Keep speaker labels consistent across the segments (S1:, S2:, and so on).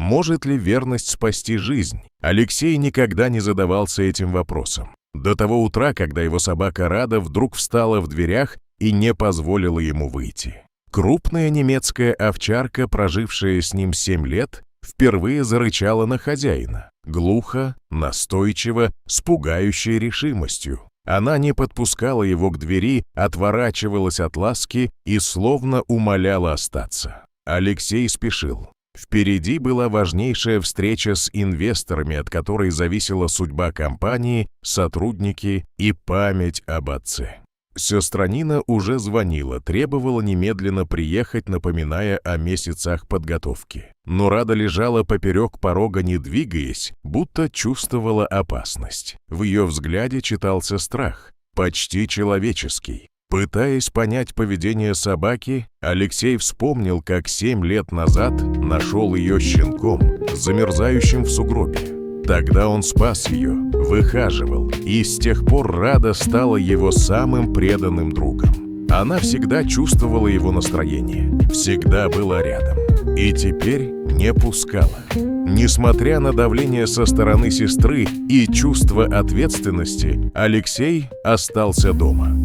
S1: Может ли верность спасти жизнь? Алексей никогда не задавался этим вопросом. До того утра, когда его собака Рада вдруг встала в дверях и не позволила ему выйти. Крупная немецкая овчарка, прожившая с ним 7 лет, впервые зарычала на хозяина. Глухо, настойчиво, с пугающей решимостью. Она не подпускала его к двери, отворачивалась от ласки и словно умоляла остаться. Алексей спешил. Впереди была важнейшая встреча с инвесторами, от которой зависела судьба компании, сотрудники и память об отце. Сестра Нина уже звонила, требовала немедленно приехать, напоминая о месяцах подготовки. Но Рада лежала поперек порога, не двигаясь, будто чувствовала опасность. В ее взгляде читался страх, почти человеческий. Пытаясь понять поведение собаки, Алексей вспомнил, как 7 лет назад нашел ее щенком, замерзающим в сугробе. Тогда он спас ее, выхаживал, и с тех пор Рада стала его самым преданным другом. Она всегда чувствовала его настроение, всегда была рядом. И теперь не пускала. Несмотря на давление со стороны сестры и чувство ответственности, Алексей остался дома.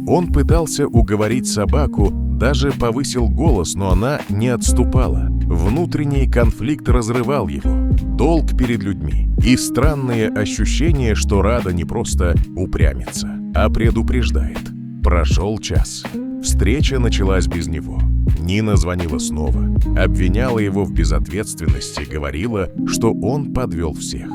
S1: Он пытался уговорить собаку, даже повысил голос, но она не отступала. Внутренний конфликт разрывал его, долг перед людьми и странное ощущение, что Рада не просто упрямится, а предупреждает. Прошел час. Встреча началась без него. Нина звонила снова, обвиняла его в безответственности, говорила, что он подвел всех.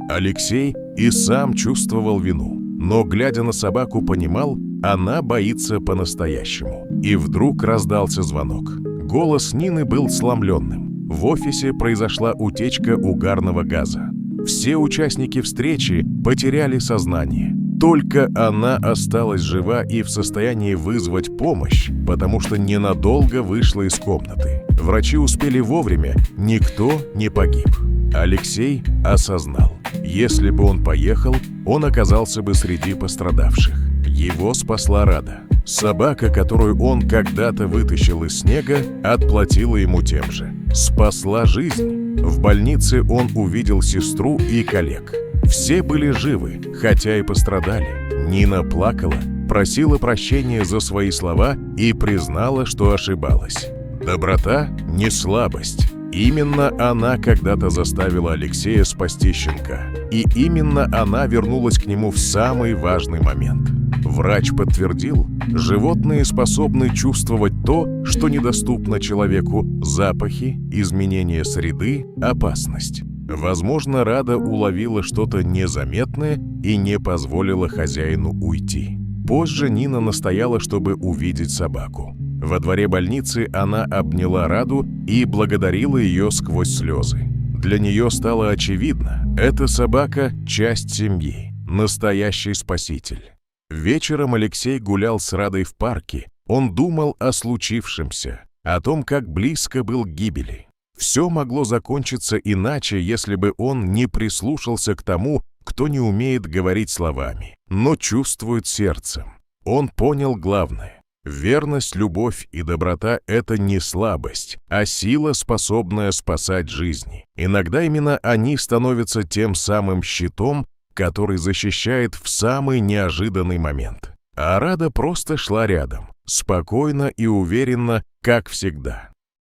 S1: Алексей и сам чувствовал вину, но, глядя на собаку, понимал, она боится по-настоящему. И вдруг раздался звонок. Голос Нины был сломленным. В офисе произошла утечка угарного газа. Все участники встречи потеряли сознание. Только она осталась жива и в состоянии вызвать помощь, потому что ненадолго вышла из комнаты. Врачи успели вовремя, никто не погиб. Алексей осознал, если бы он поехал, он оказался бы среди пострадавших. Его спасла Рада. Собака, которую он когда-то вытащил из снега, отплатила ему тем же. Спасла жизнь. В больнице он увидел сестру и коллег. Все были живы, хотя и пострадали. Нина плакала, просила прощения за свои слова и признала, что ошибалась. Доброта не слабость. Именно она когда-то заставила Алексея спасти щенка. И именно она вернулась к нему в самый важный момент. Врач подтвердил, животные способны чувствовать то, что недоступно человеку: запахи, изменения среды, опасность. Возможно, Рада уловила что-то незаметное и не позволила хозяину уйти. Позже Нина настояла, чтобы увидеть собаку. Во дворе больницы она обняла Раду и благодарила ее сквозь слезы. Для нее стало очевидно, эта собака – часть семьи, настоящий спаситель. Вечером Алексей гулял с Радой в парке. Он думал о случившемся, о том, как близко был к гибели. Все могло закончиться иначе, если бы он не прислушался к тому, кто не умеет говорить словами, но чувствует сердцем. Он понял главное. Верность, любовь и доброта – это не слабость, а сила, способная спасать жизни. Иногда именно они становятся тем самым щитом, который защищает в самый неожиданный момент. А Рада просто шла рядом, спокойно и уверенно, как всегда.